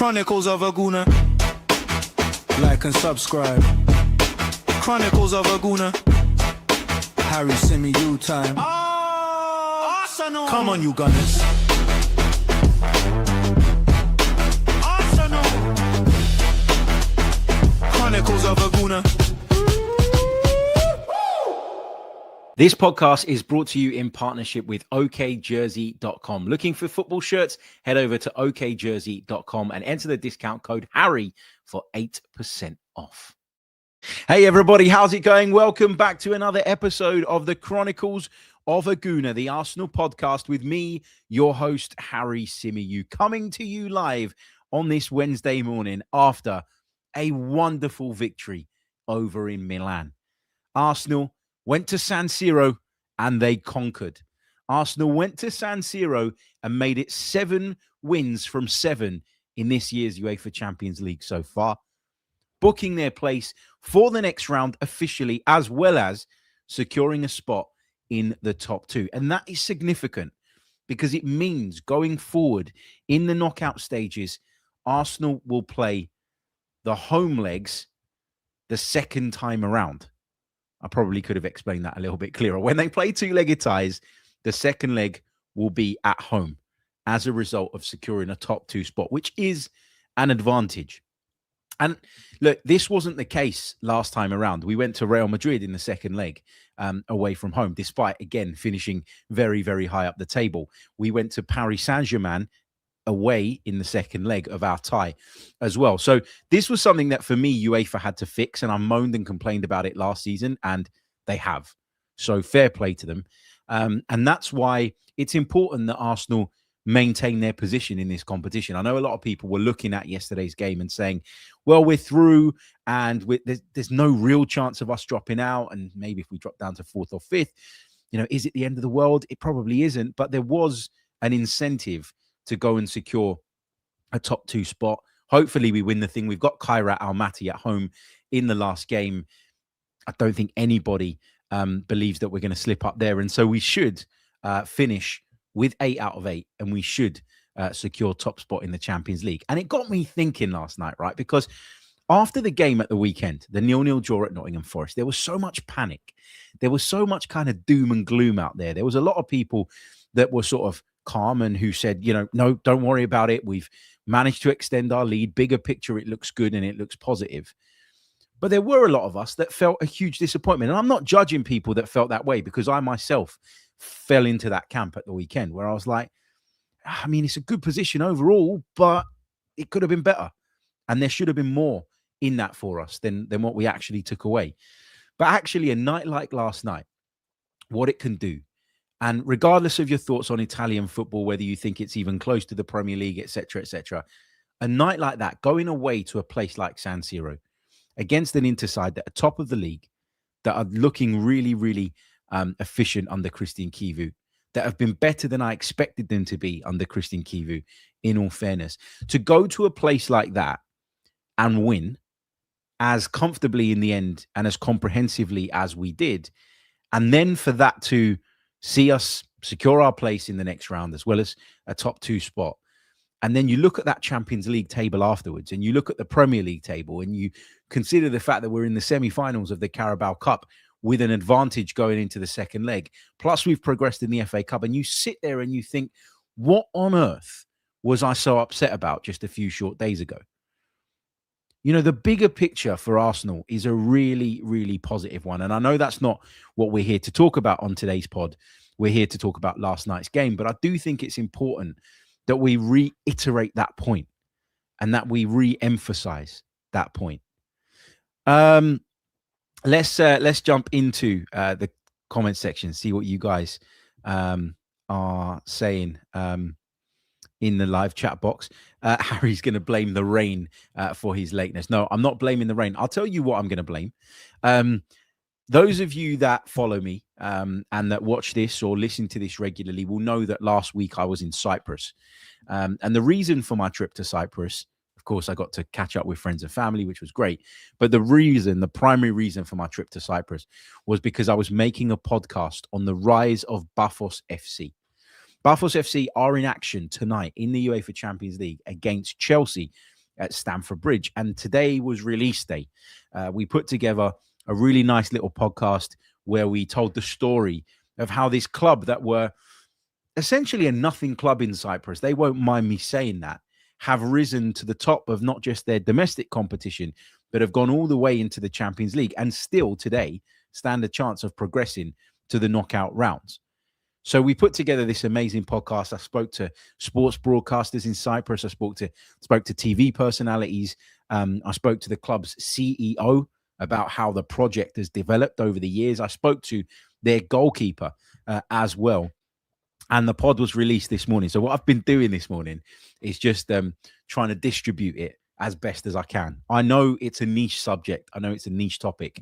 Chronicles of a Gooner. Like and subscribe. Chronicles of a Gooner. Harry Symeou time. Arsenal. Come on, you Gunners. Arsenal. Chronicles of a Gooner. This podcast is brought to you in partnership with okjersey.com. Looking for football shirts? Head over to okjersey.com and enter the discount code Harry for 8% off. Hey everybody, how's it going? Welcome back to another episode of the Chronicles of a Gooner, the Arsenal podcast with me, your host, Harry Symeou, coming to you live on this Wednesday morning after a wonderful victory over in Milan. Arsenal went to San Siro and they conquered. Arsenal went to San Siro and made it 7 wins from 7 in this year's UEFA Champions League so far, booking their place for the next round officially, as well as securing a spot in the top 2. And that is significant because it means going forward in the knockout stages, Arsenal will play the home legs the second time around. I probably could have explained that a little bit clearer. When they play two-legged ties, the second leg will be at home as a result of securing a top 2 spot, which is an advantage. And look, this wasn't the case last time around. We went to Real Madrid in the second leg away from home, despite, again, finishing very, very high up the table. We went to Paris Saint-Germain away in the second leg of our tie as well. So this was something that for me, UEFA had to fix, and I moaned and complained about it last season, and they have. So fair play to them. And that's why it's important that Arsenal maintain their position in this competition. I know a lot of people were looking at yesterday's game and saying, well, we're through and there's no real chance of us dropping out. And maybe if we drop down to 4th or 5th, is it the end of the world? It probably isn't. But there was an incentive to go and secure a top 2 spot. Hopefully we win the thing. We've got Kairat Almaty at home in the last game. I don't think anybody believes that we're going to slip up there. And so we should finish with 8 out of 8, and we should secure top spot in the Champions League. And it got me thinking last night, right? Because after the game at the weekend, the 0-0 draw at Nottingham Forest, there was so much panic. There was so much kind of doom and gloom out there. There was a lot of people that were sort of calm and who said, no, don't worry about it. We've managed to extend our lead. Bigger picture, it looks good and it looks positive. But there were a lot of us that felt a huge disappointment. And I'm not judging people that felt that way, because I myself fell into that camp at the weekend where I was like, I mean, it's a good position overall, but it could have been better. And there should have been more in that for us than what we actually took away. But actually, a night like last night, what it can do, and regardless of your thoughts on Italian football, whether you think it's even close to the Premier League, etc., a night like that, going away to a place like San Siro against an Inter side that are top of the league, that are looking really, really efficient under Christian Chivu, that have been better than I expected them to be under Christian Chivu, in all fairness, to go to a place like that and win as comfortably in the end and as comprehensively as we did, and then for that to see us secure our place in the next round, as well as a top 2 spot. And then you look at that Champions League table afterwards, and you look at the Premier League table, and you consider the fact that we're in the semi-finals of the Carabao Cup with an advantage going into the second leg. Plus, we've progressed in the FA Cup, and you sit there and you think, what on earth was I so upset about just a few short days ago? The bigger picture for Arsenal is a really, really positive one. And I know that's not what we're here to talk about on today's pod. We're here to talk about last night's game. But I do think it's important that we reiterate that point and that we re-emphasize that point. Let's jump into the comment section, see what you guys are saying in the live chat box. Harry's going to blame the rain for his lateness. No, I'm not blaming the rain. I'll tell you what I'm going to blame. Those of you that follow me and that watch this or listen to this regularly will know that last week I was in Cyprus. And the reason for my trip to Cyprus, of course, I got to catch up with friends and family, which was great. But the primary reason for my trip to Cyprus was because I was making a podcast on the rise of Pafos FC. Pafos FC are in action tonight in the UEFA Champions League against Chelsea at Stamford Bridge. And today was release day. We put together a really nice little podcast where we told the story of how this club that were essentially a nothing club in Cyprus, they won't mind me saying that, have risen to the top of not just their domestic competition, but have gone all the way into the Champions League and still today stand a chance of progressing to the knockout rounds. So we put together this amazing podcast. I spoke to sports broadcasters in Cyprus. I spoke to TV personalities. I spoke to the club's CEO about how the project has developed over the years. I spoke to their goalkeeper as well. And the pod was released this morning. So what I've been doing this morning is just trying to distribute it as best as I can. I know it's a niche subject. I know it's a niche topic.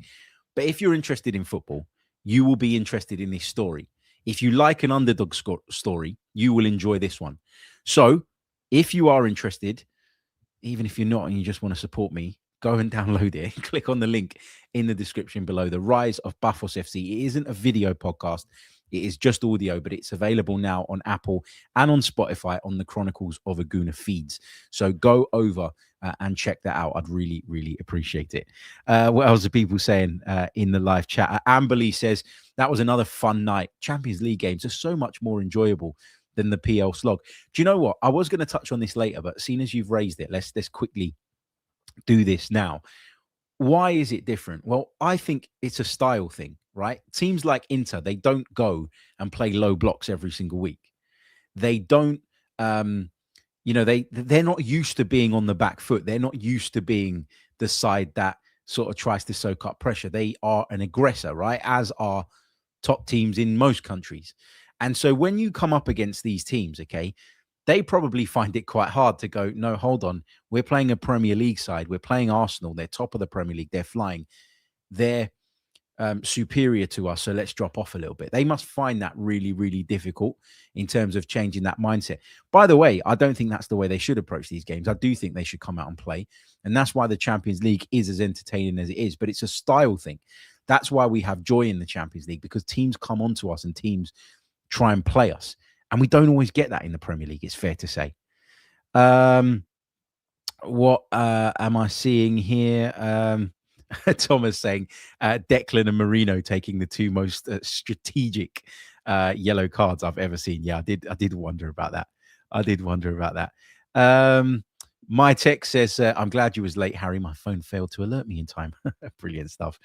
But if you're interested in football, you will be interested in this story. If you like an underdog story, you will enjoy this one. So if you are interested, even if you're not and you just want to support me, go and download it. Click on the link in the description below. The Rise of Pafos FC. It isn't a video podcast. It is just audio, but it's available now on Apple and on Spotify on the Chronicles of a Gooner feeds. So go over and check that out. I'd really, really appreciate it. What else are people saying in the live chat? Amberly says, that was another fun night. Champions League games are so much more enjoyable than the PL slog. Do you know what? I was going to touch on this later, but seeing as you've raised it, let's quickly do this now. Why is it different? Well, I think it's a style thing, right? Teams like Inter, they don't go and play low blocks every single week. They don't, they're not used to being on the back foot. They're not used to being the side that sort of tries to soak up pressure. They are an aggressor, right? As are top teams in most countries. And so when you come up against these teams, okay, they probably find it quite hard to go, no, hold on. We're playing a Premier League side. We're playing Arsenal. They're top of the Premier League. They're flying. They're superior to us. So let's drop off a little bit. They must find that really, really difficult in terms of changing that mindset. By the way, I don't think that's the way they should approach these games. I do think they should come out and play. And that's why the Champions League is as entertaining as it is. But it's a style thing. That's why we have joy in the Champions League, because teams come onto us and teams try and play us. And we don't always get that in the Premier League, it's fair to say. What am I seeing here? Thomas saying Declan and Marino taking the two most strategic yellow cards I've ever seen. Yeah, I did wonder about that. My text says, I'm glad you was late, Harry. My phone failed to alert me in time. Brilliant stuff.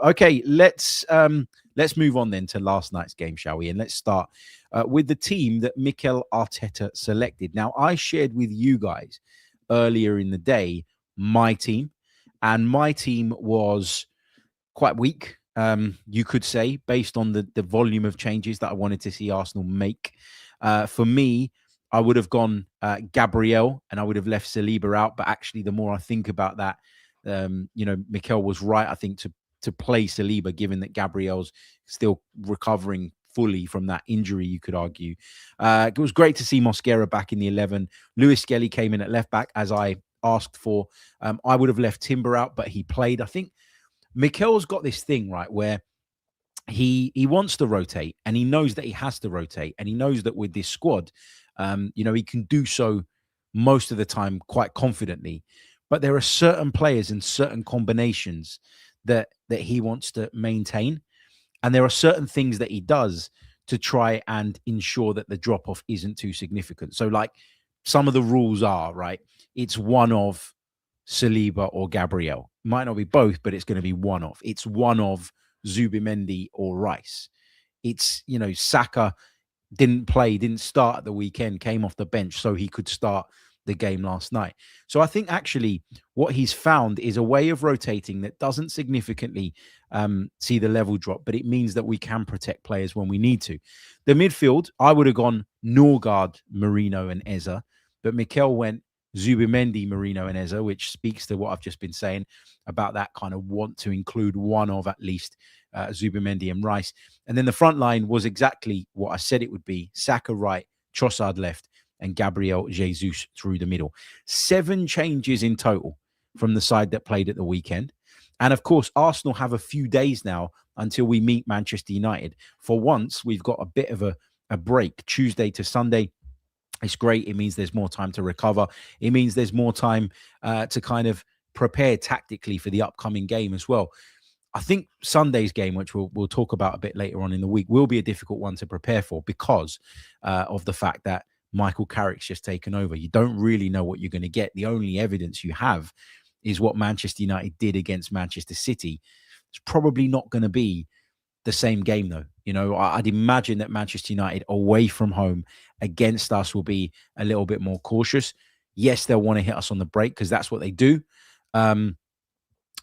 Okay, let's move on then to last night's game, shall we? And let's start with the team that Mikel Arteta selected. Now, I shared with you guys earlier in the day my team, and my team was quite weak, you could say, based on the volume of changes that I wanted to see Arsenal make. For me, I would have gone Gabriel and I would have left Saliba out. But actually, the more I think about that, Mikel was right, I think, to play Saliba, given that Gabriel's still recovering fully from that injury, you could argue. It was great to see Mosquera back in the 11. Lewis Skelly came in at left back, as I asked for. I would have left Timber out, but he played. I think Mikel's got this thing, right, where he wants to rotate, and he knows that he has to rotate, and he knows that with this squad, he can do so most of the time quite confidently. But there are certain players and certain combinations that he wants to maintain. And there are certain things that he does to try and ensure that the drop-off isn't too significant. So, like, some of the rules are, right, it's one of Saliba or Gabriel. Might not be both, but it's going to be one of. It's one of Zubimendi or Rice. It's, Saka didn't start at the weekend, came off the bench so he could start the game last night. So I think actually what he's found is a way of rotating that doesn't significantly see the level drop, but it means that we can protect players when we need to. The midfield, I would have gone Norgard, Marino and Eza, but Mikel went Zubimendi, Marino and Eza, which speaks to what I've just been saying about that kind of want to include one of at least Zubimendi and Rice. And then the front line was exactly what I said it would be. Saka right, Trossard left, and Gabriel Jesus through the middle. 7 changes in total from the side that played at the weekend. And of course, Arsenal have a few days now until we meet Manchester United. For once, we've got a bit of a a break, Tuesday to Sunday. It's great. It means there's more time to recover. It means there's more time to kind of prepare tactically for the upcoming game as well. I think Sunday's game, which we'll talk about a bit later on in the week, will be a difficult one to prepare for because of the fact that Michael Carrick's just taken over. You don't really know what you're going to get. The only evidence you have is what Manchester United did against Manchester City. It's probably not going to be the same game, though. You know, I'd imagine that Manchester United away from home against us will be a little bit more cautious. Yes, they'll want to hit us on the break because that's what they do. You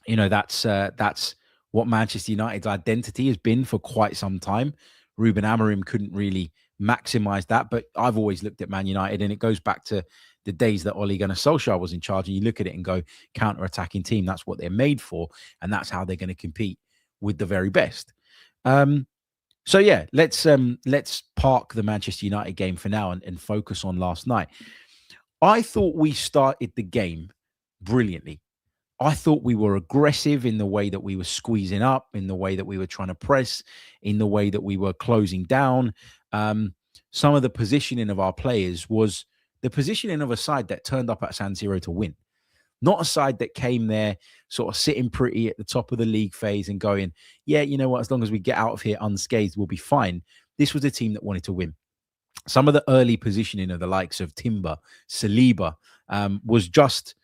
know, that's what Manchester United's identity has been for quite some time. Ruben Amorim couldn't really maximize that, but I've always looked at Man United, and it goes back to the days that Ole Gunnar Solskjaer was in charge, and you look at it and go, counter-attacking team, that's what they're made for, and that's how they're going to compete with the very best. So yeah, let's park the Manchester United game for now and focus on last night. I thought we started the game brilliantly. I thought we were aggressive in the way that we were squeezing up, in the way that we were trying to press, in the way that we were closing down. Some of the positioning of our players was the positioning of a side that turned up at San Siro to win. Not a side that came there sort of sitting pretty at the top of the league phase and going, yeah, you know what, as long as we get out of here unscathed, we'll be fine. This was a team that wanted to win. Some of the early positioning of the likes of Timber, Saliba, was just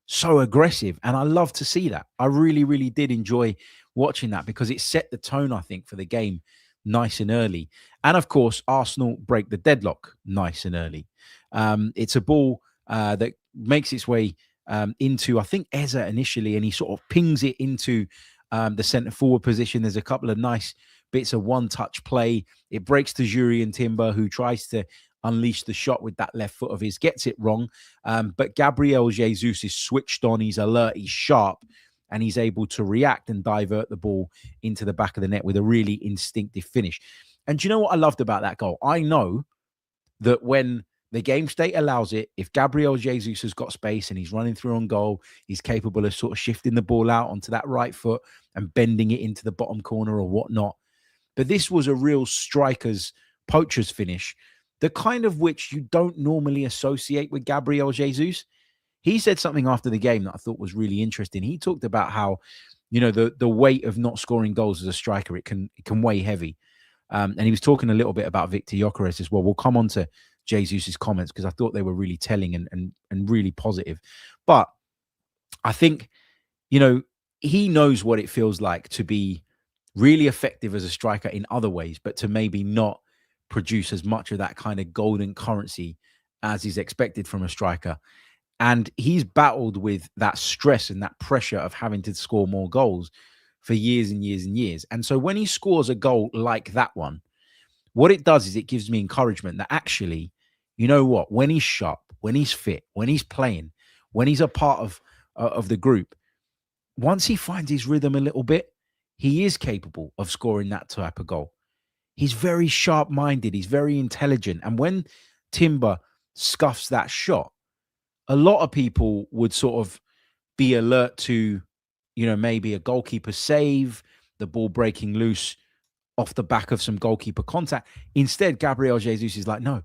so aggressive. And I love to see that. I really, really did enjoy watching that because it set the tone, I think, for the game nice and early. And of course, Arsenal break the deadlock nice and early. It's a ball that makes its way into, I think, Eze initially, and he sort of pings it into the centre forward position. There's a couple of nice bits of one-touch play. It breaks to Jurriën Timber, who tries to unleash the shot with that left foot of his, gets it wrong. But Gabriel Jesus is switched on. He's alert, he's sharp, and he's able to react and divert the ball into the back of the net with a really instinctive finish. And do you know what I loved about that goal? I know that when the game state allows it, if Gabriel Jesus has got space and he's running through on goal, he's capable of sort of shifting the ball out onto that right foot and bending it into the bottom corner or whatnot. But this was a real poacher's finish, the kind of which you don't normally associate with Gabriel Jesus. He said something after the game that I thought was really interesting. He talked about how, you know, the weight of not scoring goals as a striker, it can weigh heavy. And he was talking a little bit about Viktor Gyokeres as well. We'll come on to Jesus's comments because I thought they were really telling and really positive. But I think, you know, he knows what it feels like to be really effective as a striker in other ways, but to maybe not produce as much of that kind of golden currency as is expected from a striker. And he's battled with that stress and that pressure of having to score more goals for years and years and years. And so when he scores a goal like that one, what it does is it gives me encouragement that actually, you know what, when he's sharp, when he's fit, when he's playing, when he's a part of the group, once he finds his rhythm a little bit, he is capable of scoring that type of goal. He's very sharp-minded. He's very intelligent. And when Timber scuffs that shot, a lot of people would sort of be alert to, you know, maybe a goalkeeper save, the ball breaking loose off the back of some goalkeeper contact. Instead, Gabriel Jesus is like, no.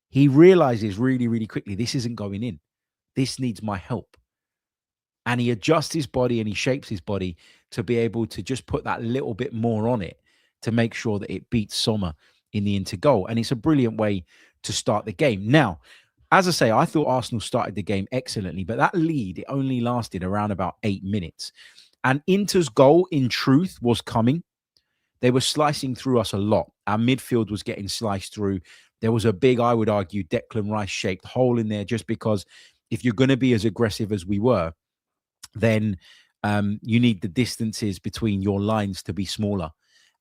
He realizes really, really quickly, this isn't going in. This needs my help. And he adjusts his body and he shapes his body to be able to just put that little bit more on it to make sure that it beats Sommer in the into goal. And it's a brilliant way to start the game. Now, as I say, I thought Arsenal started the game excellently, but that lead, it only lasted around about 8 minutes. And Inter's goal, in truth, was coming. They were slicing through us a lot. Our midfield was getting sliced through. There was a big, I would argue, Declan Rice-shaped hole in there just because if you're going to be as aggressive as we were, then you need the distances between your lines to be smaller.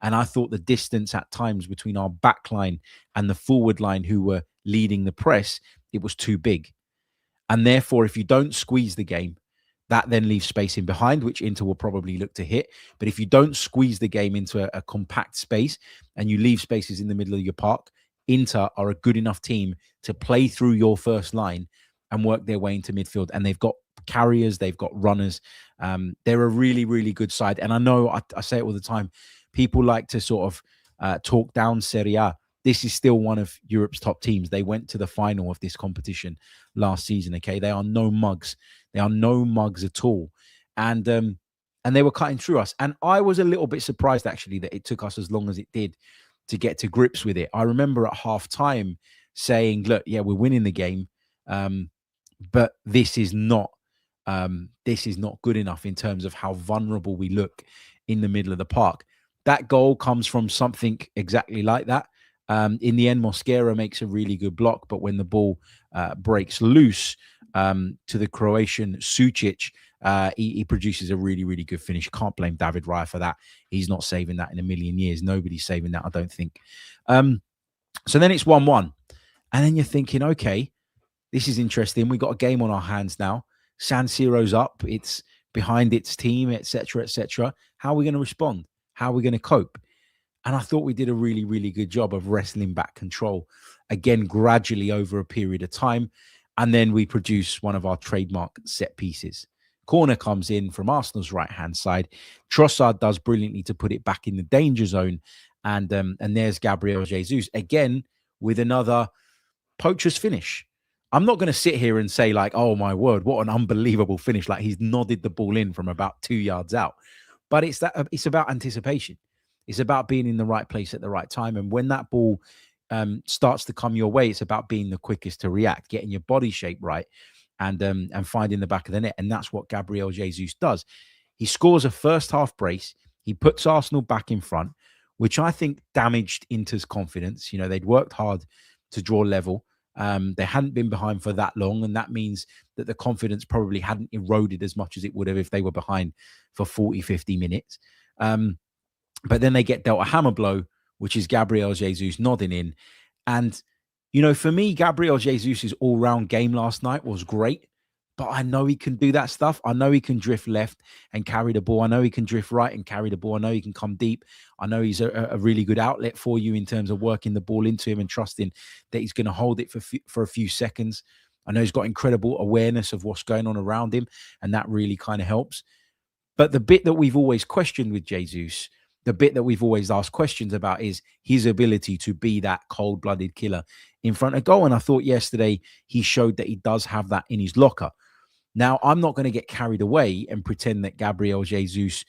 And I thought the distance at times between our back line and the forward line who were leading the press, it was too big. And therefore, if you don't squeeze the game, that then leaves space in behind, which Inter will probably look to hit. But if you don't squeeze the game into a compact space and you leave spaces in the middle of your park, Inter are a good enough team to play through your first line and work their way into midfield. And they've got carriers, they've got runners. They're a really, really good side. And I know I say it all the time. People like to sort of talk down Serie A. this is still one of Europe's top teams. They went to the final of this competition last season. Okay, they are no mugs. They are no mugs at all, and they were cutting through us. And I was a little bit surprised actually that it took us as long as it did to get to grips with it. I remember at half time saying, "Look, yeah, we're winning the game, but this is not good enough in terms of how vulnerable we look in the middle of the park." That goal comes from something exactly like that. In the end, Mosquera makes a really good block, but when the ball breaks loose to the Croatian Sucic, he produces a really, really good finish. Can't blame David Raya for that. He's not saving that in a million years. Nobody's saving that, I don't think. So then it's 1-1. And then you're thinking, okay, this is interesting. We've got a game on our hands now. San Siro's up. It's behind its team, etc., etc. How are we going to respond? How are we going to cope? And I thought we did a really, really good job of wrestling back control, again, gradually over a period of time. And then we produce one of our trademark set pieces. Corner comes in from Arsenal's right-hand side. Trossard does brilliantly to put it back in the danger zone. And there's Gabriel Jesus, again, with another poacher's finish. I'm not going to sit here and say like, oh, my word, what an unbelievable finish. Like he's nodded the ball in from about 2 yards out. But it's about anticipation. It's about being in the right place at the right time. And when that ball starts to come your way, it's about being the quickest to react, getting your body shape right, and finding the back of the net. And that's what Gabriel Jesus does. He scores a first half brace. He puts Arsenal back in front, which I think damaged Inter's confidence. You know, they'd worked hard to draw level. They hadn't been behind for that long, and that means that the confidence probably hadn't eroded as much as it would have if they were behind for 40, 50 minutes. But then they get dealt a hammer blow, which is Gabriel Jesus nodding in. And, you know, for me, Gabriel Jesus' all-round game last night was great, but I know he can do that stuff. I know he can drift left and carry the ball. I know he can drift right and carry the ball. I know he can come deep. I know he's a really good outlet for you in terms of working the ball into him and trusting that he's going to hold it for a few seconds. I know he's got incredible awareness of what's going on around him, and that really kind of helps. But the bit that we've always questioned with Jesus, the bit that we've always asked questions about, is his ability to be that cold-blooded killer in front of goal. And I thought yesterday he showed that he does have that in his locker. Now, I'm not going to get carried away and pretend that Gabriel Jesus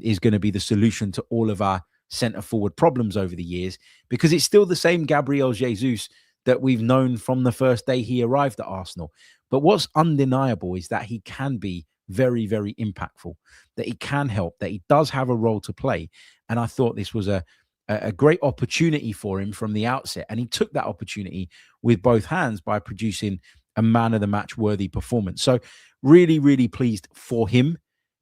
is going to be the solution to all of our centre-forward problems over the years, because it's still the same Gabriel Jesus that we've known from the first day he arrived at Arsenal. But what's undeniable is that he can be very, very impactful, that he can help, that he does have a role to play. And I thought this was a great opportunity for him from the outset. And he took that opportunity with both hands by producing a man of the match worthy performance. So really, really pleased for him,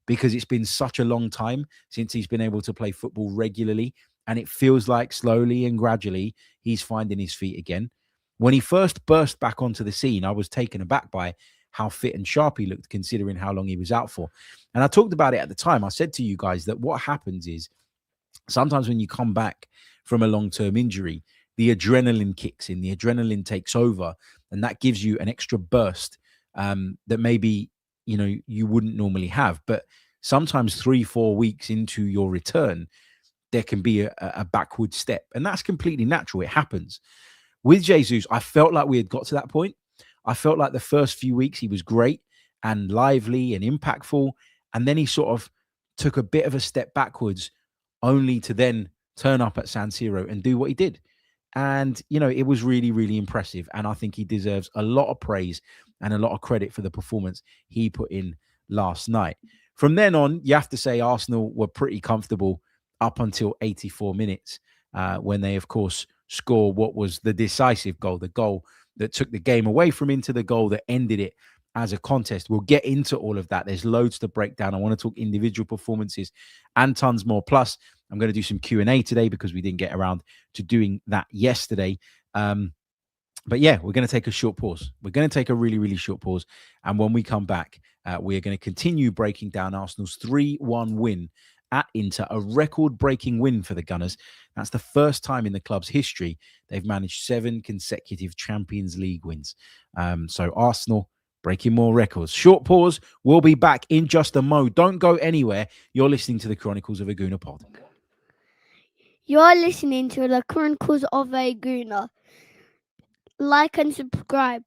because it's been such a long time since he's been able to play football regularly. And it feels like slowly and gradually he's finding his feet again. When he first burst back onto the scene, I was taken aback by how fit and sharp he looked, considering how long he was out for. And I talked about it at the time. I said to you guys that what happens is sometimes when you come back from a long-term injury, the adrenaline kicks in, the adrenaline takes over, and that gives you an extra burst that maybe, you know, you wouldn't normally have. But sometimes 3-4 weeks into your return, there can be a backward step, and that's completely natural. It happens. With Jesus, I felt like we had got to that point. I felt like the first few weeks he was great and lively and impactful, and then he sort of took a bit of a step backwards, only to then turn up at San Siro and do what he did. And, you know, it was really, really impressive. And I think he deserves a lot of praise and a lot of credit for the performance he put in last night. From then on, you have to say Arsenal were pretty comfortable up until 84 minutes, when they, of course, score what was the decisive goal, the goal that took the game away from Inter, the goal that ended it as a contest. We'll get into all of that. There's loads to break down. I want to talk individual performances and tons more. Plus, I'm going to do some Q&A today because we didn't get around to doing that yesterday. But yeah, we're going to take a short pause. We're going to take a really, really short pause. And when we come back, we are going to continue breaking down Arsenal's 3-1 win at Inter, a record-breaking win for the Gunners. That's the first time in the club's history they've managed 7 consecutive Champions League wins. So Arsenal breaking more records. Short pause. We'll be back in just a mo. Don't go anywhere. You're listening to the Chronicles of a Gooner pod. You're listening to the Chronicles of a Gooner. Like and subscribe.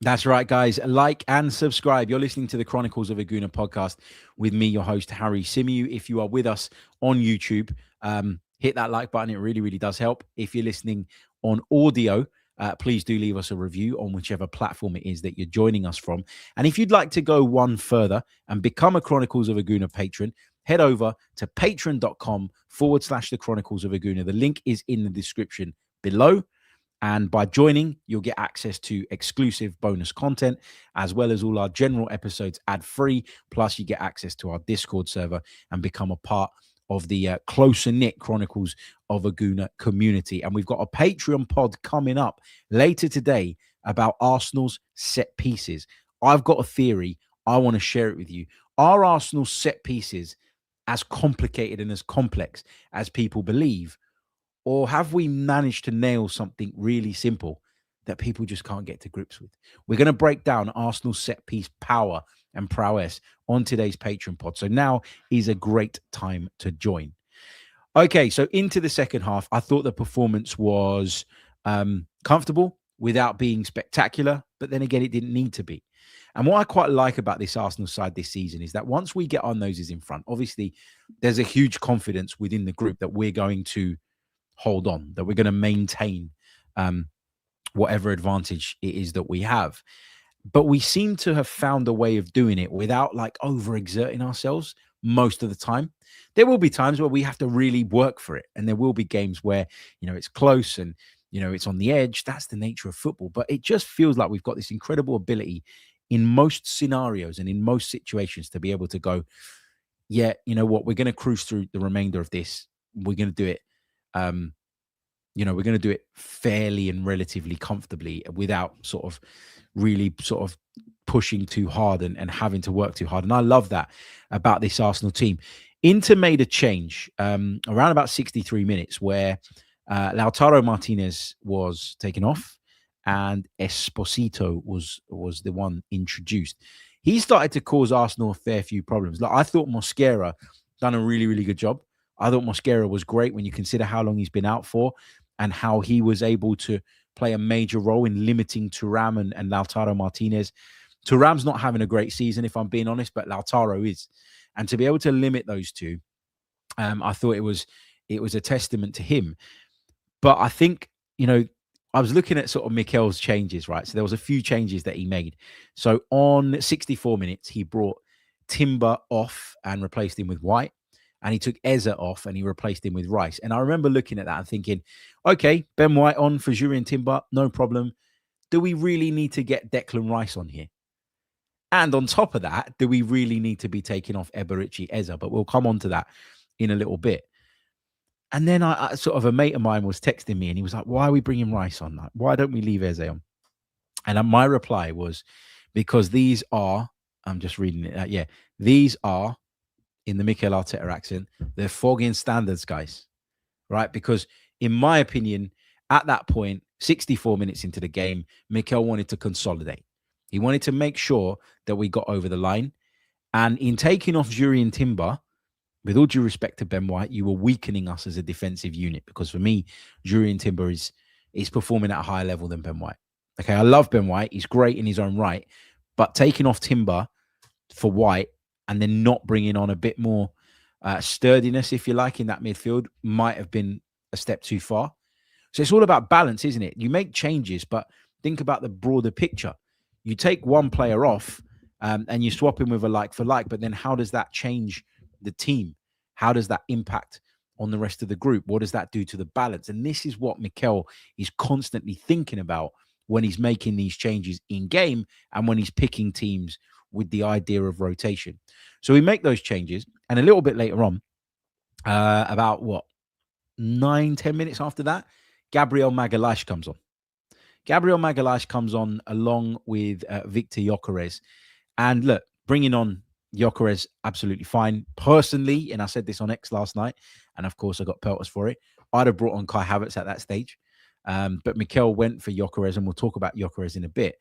That's right, guys. Like and subscribe. You're listening to the Chronicles of a Gooner podcast with me, your host, Harry Symeou. If you are with us on YouTube, hit that like button. It really, really does help. If you're listening on audio, please do leave us a review on whichever platform it is that you're joining us from. And if you'd like to go one further and become a Chronicles of a Gooner patron, head over to patreon.com/the Chronicles of a Gooner. The link is in the description below. And by joining, you'll get access to exclusive bonus content, as well as all our general episodes ad-free. Plus, you get access to our Discord server and become a part of the closer-knit Chronicles of a Gooner community. And we've got a Patreon pod coming up later today about Arsenal's set pieces. I've got a theory. I want to share it with you. Are Arsenal's set pieces as complicated and as complex as people believe? Or have we managed to nail something really simple that people just can't get to grips with? We're going to break down Arsenal's set piece power and prowess on today's Patreon pod. So now is a great time to join. Okay, so into the second half, I thought the performance was comfortable without being spectacular. But then again, it didn't need to be. And what I quite like about this Arsenal side this season is that once we get our noses in front, obviously there's a huge confidence within the group that we're going to hold on, that we're going to maintain whatever advantage it is that we have. But we seem to have found a way of doing it without like overexerting ourselves most of the time. There will be times where we have to really work for it. And there will be games where, it's close and, it's on the edge. That's the nature of football. But it just feels like we've got this incredible ability in most scenarios and in most situations to be able to go, yeah, you know what, we're going to cruise through the remainder of this. We're going to do it. We're going to do it fairly and relatively comfortably without really pushing too hard and having to work too hard. And I love that about this Arsenal team. Inter made a change around about 63 minutes where Lautaro Martinez was taken off and Esposito was the one introduced. He started to cause Arsenal a fair few problems. Like I thought Mosquera done a really, really good job. I thought Mosquera was great when you consider how long he's been out for and how he was able to play a major role in limiting Thuram and Lautaro Martinez. Thuram's not having a great season, if I'm being honest, but Lautaro is. And to be able to limit those two, I thought it was a testament to him. But I think, I was looking at sort of Mikel's changes, right? So there was a few changes that he made. So on 64 minutes, he brought Timber off and replaced him with White. And he took Eze off and he replaced him with Rice. And I remember looking at that and thinking, okay, Ben White on for Jurien Timber, no problem. Do we really need to get Declan Rice on here? And on top of that, do we really need to be taking off Eberici Eze? But we'll come on to that in a little bit. And then I sort of a mate of mine was texting me and he was like, why are we bringing Rice on? Like, why don't we leave Eze on? And my reply was, because these are, I'm just reading it. These are, in the Mikel Arteta accent, they're fogging standards, guys, right? Because in my opinion, at that point, 64 minutes into the game, Mikel wanted to consolidate. He wanted to make sure that we got over the line. And in taking off Jurien Timber, with all due respect to Ben White, you were weakening us as a defensive unit. Because for me, Jurien Timber is performing at a higher level than Ben White. Okay, I love Ben White. He's great in his own right. But taking off Timber for White and then not bringing on a bit more sturdiness, if you like, in that midfield might have been a step too far. So it's all about balance, isn't it? You make changes, but think about the broader picture. You take one player off and you swap him with a like for like, but then how does that change the team? How does that impact on the rest of the group? What does that do to the balance? And this is what Mikel is constantly thinking about when he's making these changes in game and when he's picking teams with the idea of rotation. So we make those changes. And a little bit later on, about 9-10 minutes after that, Gabriel Magalhaes comes on. Gabriel Magalhaes comes on along with Viktor Gyokeres. And look, bringing on Gyökeres, absolutely fine. Personally, and I said this on X last night, and of course I got pelters for it, I'd have brought on Kai Havertz at that stage. But Mikel went for Gyökeres, and we'll talk about Gyökeres in a bit.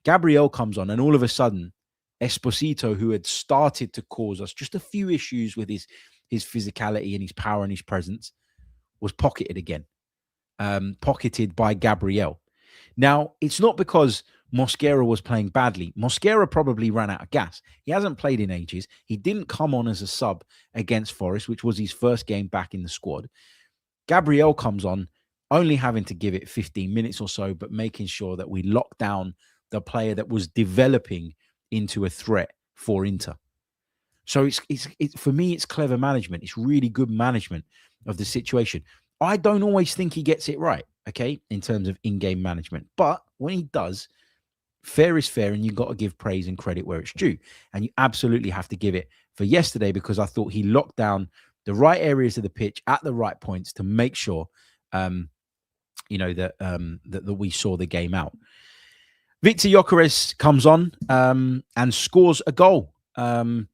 Gabriel comes on, and all of a sudden, Esposito, who had started to cause us just a few issues with his physicality and his power and his presence, was pocketed again, pocketed by Gabriel. Now, it's not because Mosquera was playing badly. Mosquera probably ran out of gas. He hasn't played in ages. He didn't come on as a sub against Forest, which was his first game back in the squad. Gabriel comes on, only having to give it 15 minutes or so, but making sure that we lock down the player that was developing into a threat for Inter. So it's for me, it's clever management. It's really good management of the situation. I don't always think he gets it right, okay, in terms of in-game management. But when he does, fair is fair, and you've got to give praise and credit where it's due. And you absolutely have to give it for yesterday, because I thought he locked down the right areas of the pitch at the right points to make sure, that we saw the game out. Viktor Gyokeres comes on and scores a goal, a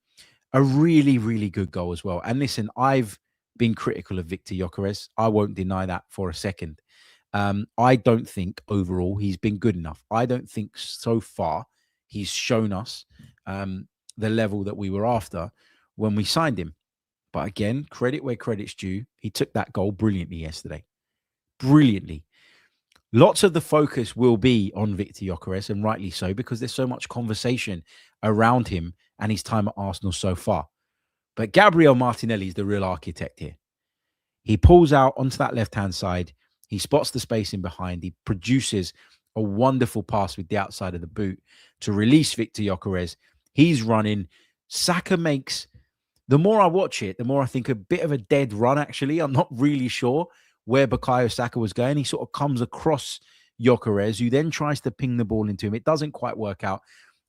really, really good goal as well. And listen, I've been critical of Viktor Gyokeres. I won't deny that for a second. I don't think overall he's been good enough. I don't think so far he's shown us the level that we were after when we signed him. But again, credit where credit's due. He took that goal brilliantly yesterday. Brilliantly. Lots of the focus will be on Viktor Gyokeres, and rightly so, because there's so much conversation around him and his time at Arsenal so far. But Gabriel Martinelli is the real architect here. He pulls out onto that left-hand side. He spots the space in behind. He produces a wonderful pass with the outside of the boot to release Viktor Gyokeres. He's running. Saka makes, the more I watch it, the more I think a bit of a dead run, actually. I'm not really sure where Bukayo Saka was going. He sort of comes across Gyökeres, who then tries to ping the ball into him. It doesn't quite work out.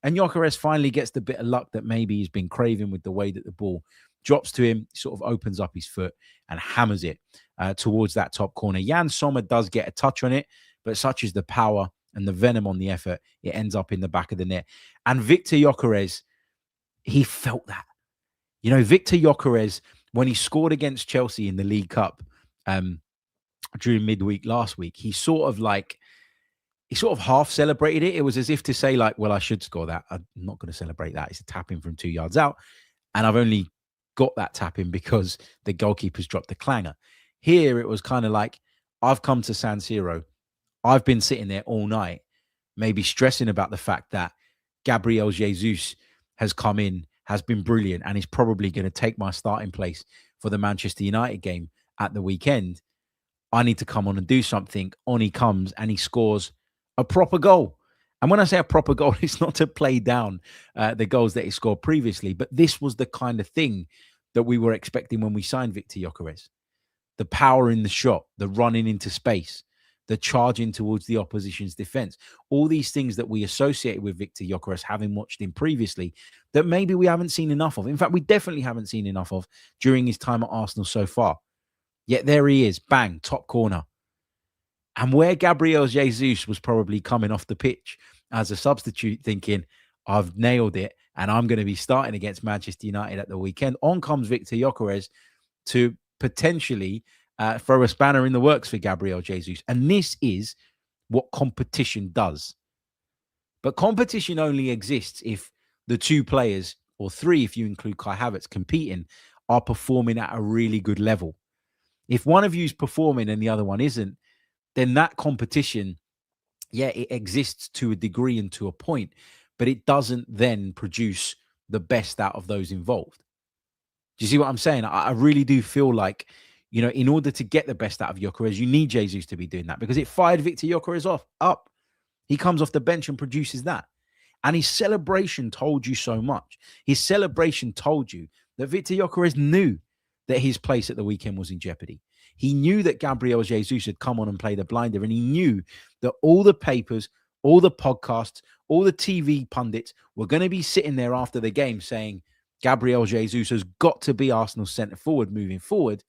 And Gyökeres finally gets the bit of luck that maybe he's been craving with the way that the ball drops to him, sort of opens up his foot and hammers it towards that top corner. Jan Sommer does get a touch on it, but such is the power and the venom on the effort, it ends up in the back of the net. And Viktor Gyokeres, he felt that. You know, Viktor Gyokeres, when he scored against Chelsea in the League Cup, during midweek last week, he sort of half celebrated it. It was as if to say, like, well, I should score that. I'm not going to celebrate that. It's a tap in from 2 yards out. And I've only got that tap in because the goalkeeper's dropped the clanger. Here, it was kind of like, I've come to San Siro. I've been sitting there all night, maybe stressing about the fact that Gabriel Jesus has come in, has been brilliant, and is probably going to take my starting place for the Manchester United game at the weekend. I need to come on and do something. On he comes and he scores a proper goal. And when I say a proper goal, it's not to play down the goals that he scored previously, but this was the kind of thing that we were expecting when we signed Viktor Gyokeres. The power in the shot, the running into space, the charging towards the opposition's defense. All these things that we associate with Viktor Gyokeres, having watched him previously, that maybe we haven't seen enough of. In fact, we definitely haven't seen enough of during his time at Arsenal so far. Yet there he is, bang, top corner. And where Gabriel Jesus was probably coming off the pitch as a substitute thinking, I've nailed it and I'm going to be starting against Manchester United at the weekend, on comes Viktor Gyokeres to potentially throw a spanner in the works for Gabriel Jesus. And this is what competition does. But competition only exists if the two players, or three if you include Kai Havertz, competing, are performing at a really good level. If one of you is performing and the other one isn't, then that competition, yeah, it exists to a degree and to a point, but it doesn't then produce the best out of those involved. Do you see what I'm saying? I really do feel like, you know, in order to get the best out of Gyökeres, you need Jesus to be doing that, because it fired Viktor Gyokeres up. He comes off the bench and produces that. And his celebration told you so much. His celebration told you that Viktor Gyokeres knew that his place at the weekend was in jeopardy. He knew that Gabriel Jesus had come on and played a blinder, and he knew that all the papers, all the podcasts, all the TV pundits were going to be sitting there after the game saying, Gabriel Jesus has got to be Arsenal's centre forward moving forward.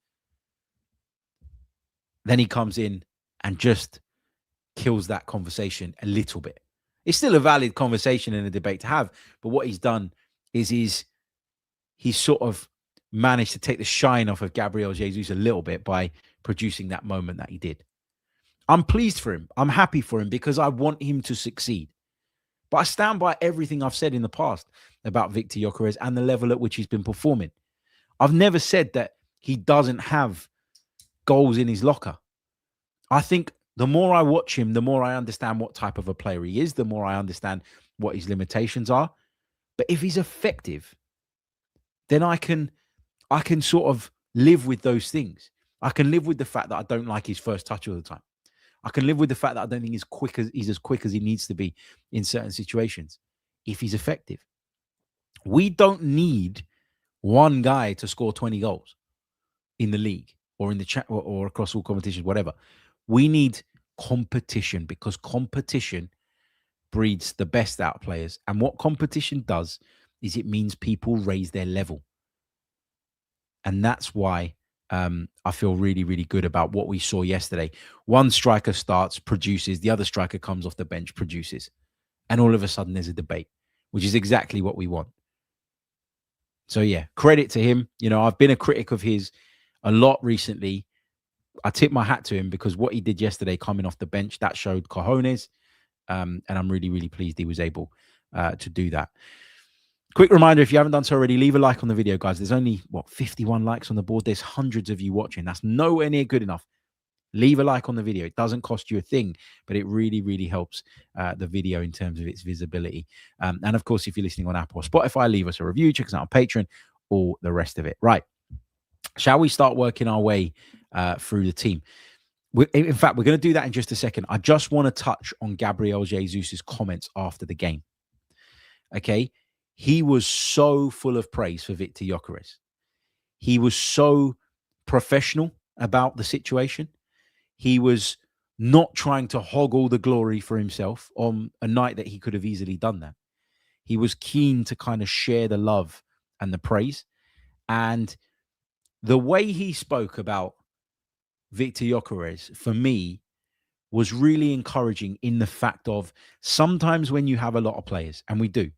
Then he comes in and just kills that conversation a little bit. It's still a valid conversation and a debate to have, but what he's done is he's sort of managed to take the shine off of Gabriel Jesus a little bit by producing that moment that he did. I'm pleased for him. I'm happy for him because I want him to succeed. But I stand by everything I've said in the past about Viktor Gyokeres and the level at which he's been performing. I've never said that he doesn't have goals in his locker. I think the more I watch him, the more I understand what type of a player he is, the more I understand what his limitations are. But if he's effective, then I can sort of live with those things. I can live with the fact that I don't like his first touch all the time. I can live with the fact that I don't think he's as quick as he needs to be in certain situations if he's effective. We don't need one guy to score 20 goals in the league or in the chat or across all competitions, whatever. We need competition, because competition breeds the best out of players. And what competition does is it means people raise their level. And that's why I feel really, really good about what we saw yesterday. One striker starts, produces, the other striker comes off the bench, produces. And all of a sudden there's a debate, which is exactly what we want. So yeah, credit to him. You know, I've been a critic of his a lot recently. I tip my hat to him because what he did yesterday coming off the bench, that showed cojones. And I'm really, really pleased he was able to do that. Quick reminder, if you haven't done so already, leave a like on the video, guys. There's only, 51 likes on the board. There's hundreds of you watching. That's nowhere near good enough. Leave a like on the video. It doesn't cost you a thing, but it really, really helps the video in terms of its visibility. And of course, if you're listening on Apple or Spotify, leave us a review. Check us out on Patreon, all the rest of it. Right. Shall we start working our way through the team? In fact, we're going to do that in just a second. I just want to touch on Gabriel Jesus's comments after the game. Okay. He was so full of praise for Viktor Gyokeres. He was so professional about the situation. He was not trying to hog all the glory for himself on a night that he could have easily done that. He was keen to kind of share the love and the praise. And the way he spoke about Viktor Gyokeres, for me, was really encouraging in the fact of sometimes when you have a lot of players, and we do,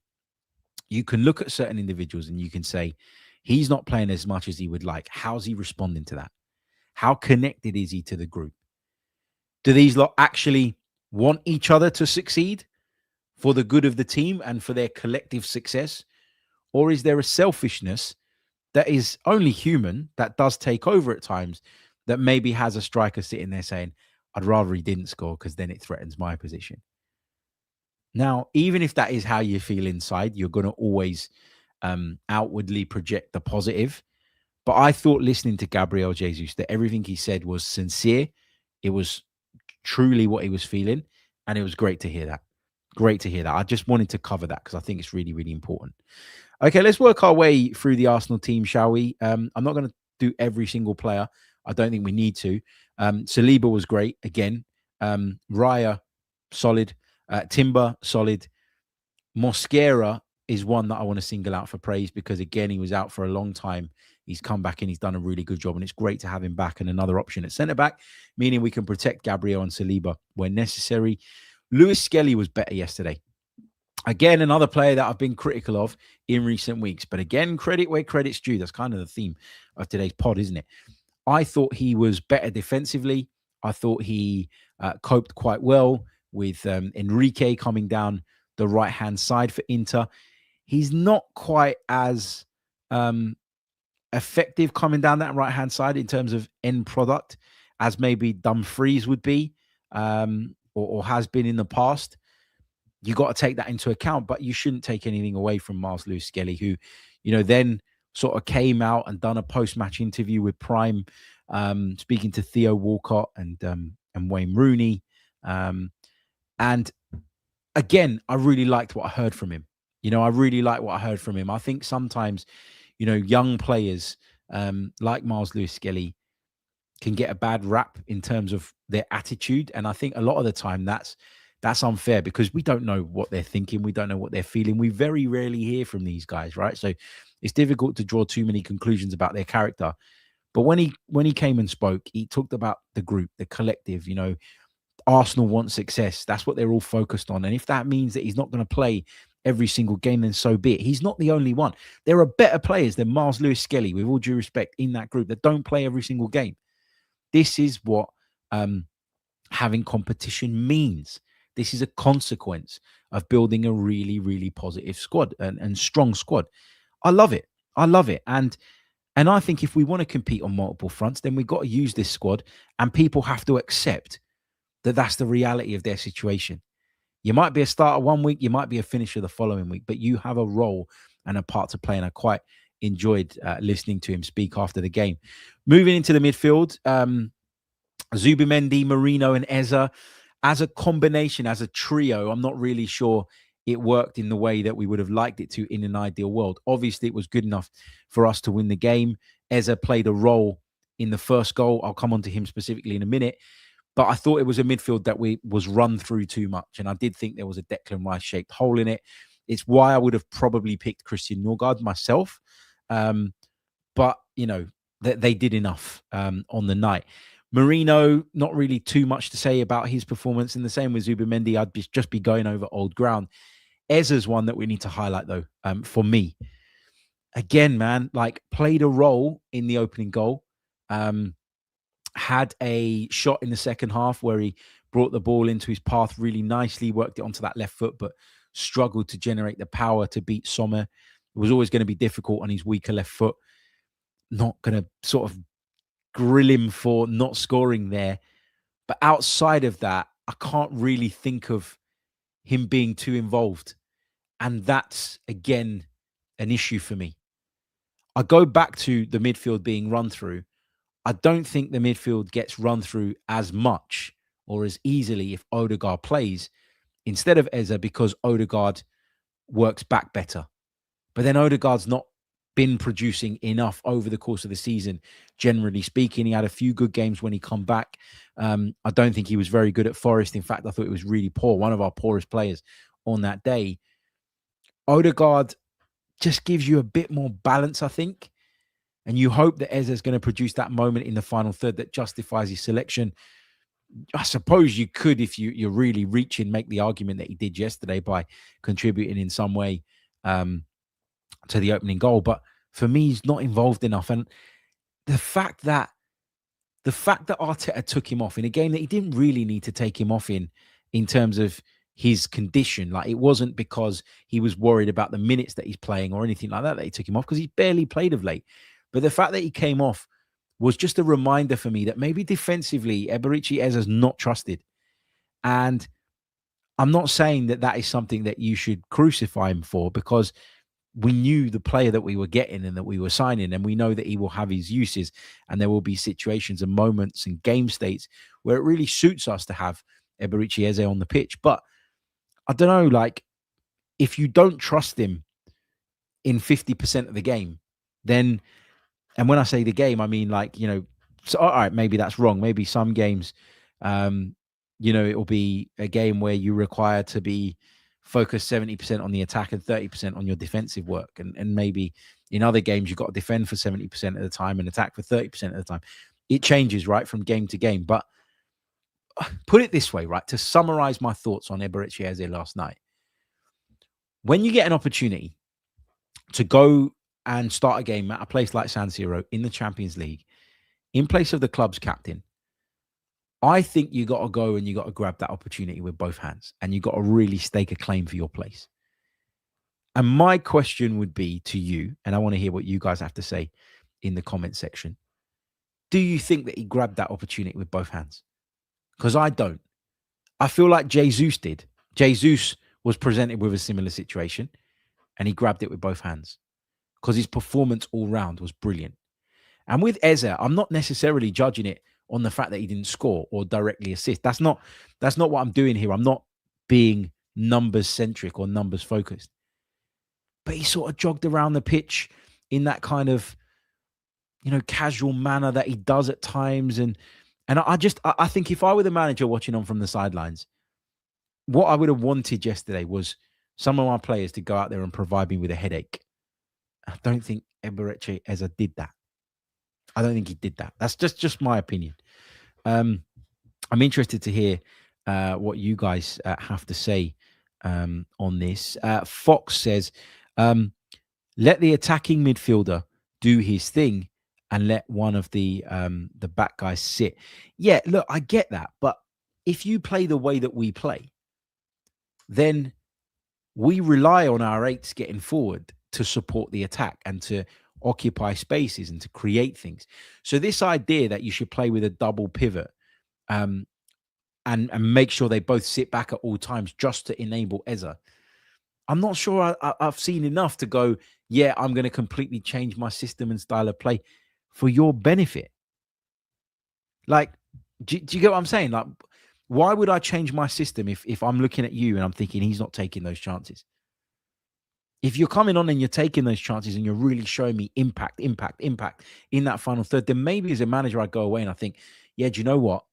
you can look at certain individuals and you can say, he's not playing as much as he would like. How's he responding to that? How connected is he to the group? Do these lot actually want each other to succeed for the good of the team and for their collective success? Or is there a selfishness that is only human, that does take over at times, that maybe has a striker sitting there saying, I'd rather he didn't score because then it threatens my position? Now, even if that is how you feel inside, you're going to always outwardly project the positive. But I thought, listening to Gabriel Jesus, that everything he said was sincere. It was truly what he was feeling. And it was great to hear that. Great to hear that. I just wanted to cover that because I think it's really, really important. Okay, let's work our way through the Arsenal team, shall we? I'm not going to do every single player. I don't think we need to. Saliba was great. Again, Raya, solid. Timber, solid. Mosquera is one that I want to single out for praise because, again, he was out for a long time. He's come back and he's done a really good job, and it's great to have him back and another option at centre-back, meaning we can protect Gabriel and Saliba when necessary. Lewis Skelly was better yesterday. Again, another player that I've been critical of in recent weeks, but again, credit where credit's due. That's kind of the theme of today's pod, isn't it? I thought he was better defensively. I thought he coped quite well with Enrique coming down the right-hand side for Inter. He's not quite as effective coming down that right-hand side in terms of end product as maybe Dumfries would be or has been in the past. You got to take that into account, but you shouldn't take anything away from Miles Lewis Skelly, who, then sort of came out and done a post-match interview with Prime, speaking to Theo Walcott and Wayne Rooney. And again, I really liked what I heard from him. I really like what I heard from him. I think sometimes, young players like Miles Lewis Skelly can get a bad rap in terms of their attitude. And I think a lot of the time that's unfair because we don't know what they're thinking. We don't know what they're feeling. We very rarely hear from these guys, right? So it's difficult to draw too many conclusions about their character. But when he came and spoke, he talked about the group, the collective, Arsenal want success. That's what they're all focused on. And if that means that he's not going to play every single game, then so be it. He's not the only one. There are better players than Miles Lewis Skelly, with all due respect, in that group that don't play every single game. This is what having competition means. This is a consequence of building a really, really positive squad and strong squad. I love it. I love it. And I think if we want to compete on multiple fronts, then we've got to use this squad, and people have to accept that that's the reality of their situation. You might be a starter one week, you might be a finisher the following week, but you have a role and a part to play. And I quite enjoyed listening to him speak after the game. Moving into the midfield, Zubimendi, Merino, and Eze as a combination, as a trio. I'm not really sure it worked in the way that we would have liked it to in an ideal world. Obviously, it was good enough for us to win the game. Eze played a role in the first goal. I'll come on to him specifically in a minute. But I thought it was a midfield that was run through too much. And I did think there was a Declan Rice-shaped hole in it. It's why I would have probably picked Christian Norgard myself. But, you know, they did enough on the night. Merino, not really too much to say about his performance. And the same with Zubimendi. I'd just be going over old ground. Eze's one that we need to highlight, though, for me. Again, man, like played a role in the opening goal. Had a shot in the second half where he brought the ball into his path really nicely, worked it onto that left foot, but struggled to generate the power to beat Symeou. It was always going to be difficult on his weaker left foot. Not going to sort of grill him for not scoring there. But outside of that, I can't really think of him being too involved. And that's, again, an issue for me. I go back to the midfield being run through. I don't think the midfield gets run through as much or as easily if Odegaard plays instead of Eze, because Odegaard works back better. But then Odegaard's not been producing enough over the course of the season, generally speaking. He had a few good games when he come back. I don't think he was very good at Forest. In fact, I thought it was really poor. One of our poorest players on that day. Odegaard just gives you a bit more balance, I think. And you hope that Eze is going to produce that moment in the final third that justifies his selection. I suppose you could, if you're really reaching, make the argument that he did yesterday by contributing in some way to the opening goal. But for me, he's not involved enough. And the fact that Arteta took him off in a game that he didn't really need to take him off in terms of his condition, like it wasn't because he was worried about the minutes that he's playing or anything like that he took him off, because he's barely played of late. But the fact that he came off was just a reminder for me that maybe defensively, Eberechi Eze is not trusted. And I'm not saying that is something that you should crucify him for, because we knew the player that we were getting and that we were signing, and we know that he will have his uses, and there will be situations and moments and game states where it really suits us to have Eberechi Eze on the pitch. But I don't know, like, if you don't trust him in 50% of the game, then... And when I say the game, I mean, like, you know, so, all right, maybe that's wrong. Maybe some games, you know, it will be a game where you require to be focused 70% on the attack and 30% on your defensive work. And maybe in other games, you've got to defend for 70% of the time and attack for 30% of the time. It changes, right, from game to game. But put it this way, right, to summarize my thoughts on Eberechi Eze last night. When you get an opportunity to go and start a game at a place like San Siro in the Champions League, in place of the club's captain, I think you got to go and you got to grab that opportunity with both hands, and you got to really stake a claim for your place. And my question would be to you, and I want to hear what you guys have to say in the comment section. Do you think that he grabbed that opportunity with both hands? Because I don't. I feel like Jesus did. Jesus was presented with a similar situation, and he grabbed it with both hands, because his performance all round was brilliant. And with Eze, I'm not necessarily judging it on the fact that he didn't score or directly assist. That's not what I'm doing here. I'm not being numbers centric or numbers focused. But he sort of jogged around the pitch in that kind of, you know, casual manner that he does at times. And I think if I were the manager watching on from the sidelines, what I would have wanted yesterday was some of my players to go out there and provide me with a headache. I don't think Eberechi Eze did that. I don't think he did that. That's just my opinion. I'm interested to hear what you guys have to say on this. Fox says, let the attacking midfielder do his thing and let one of the back guys sit. Yeah, look, I get that. But if you play the way that we play, then we rely on our eights getting forward to support the attack and to occupy spaces and to create things. So this idea that you should play with a double pivot and make sure they both sit back at all times just to enable Eze, I'm not sure I've seen enough to go, yeah, I'm going to completely change my system and style of play for your benefit. Like, do you get what I'm saying? Like, why would I change my system if I'm looking at you and I'm thinking he's not taking those chances? If you're coming on and you're taking those chances and you're really showing me impact in that final third, then maybe as a manager, I go away and I think, yeah, do you know what?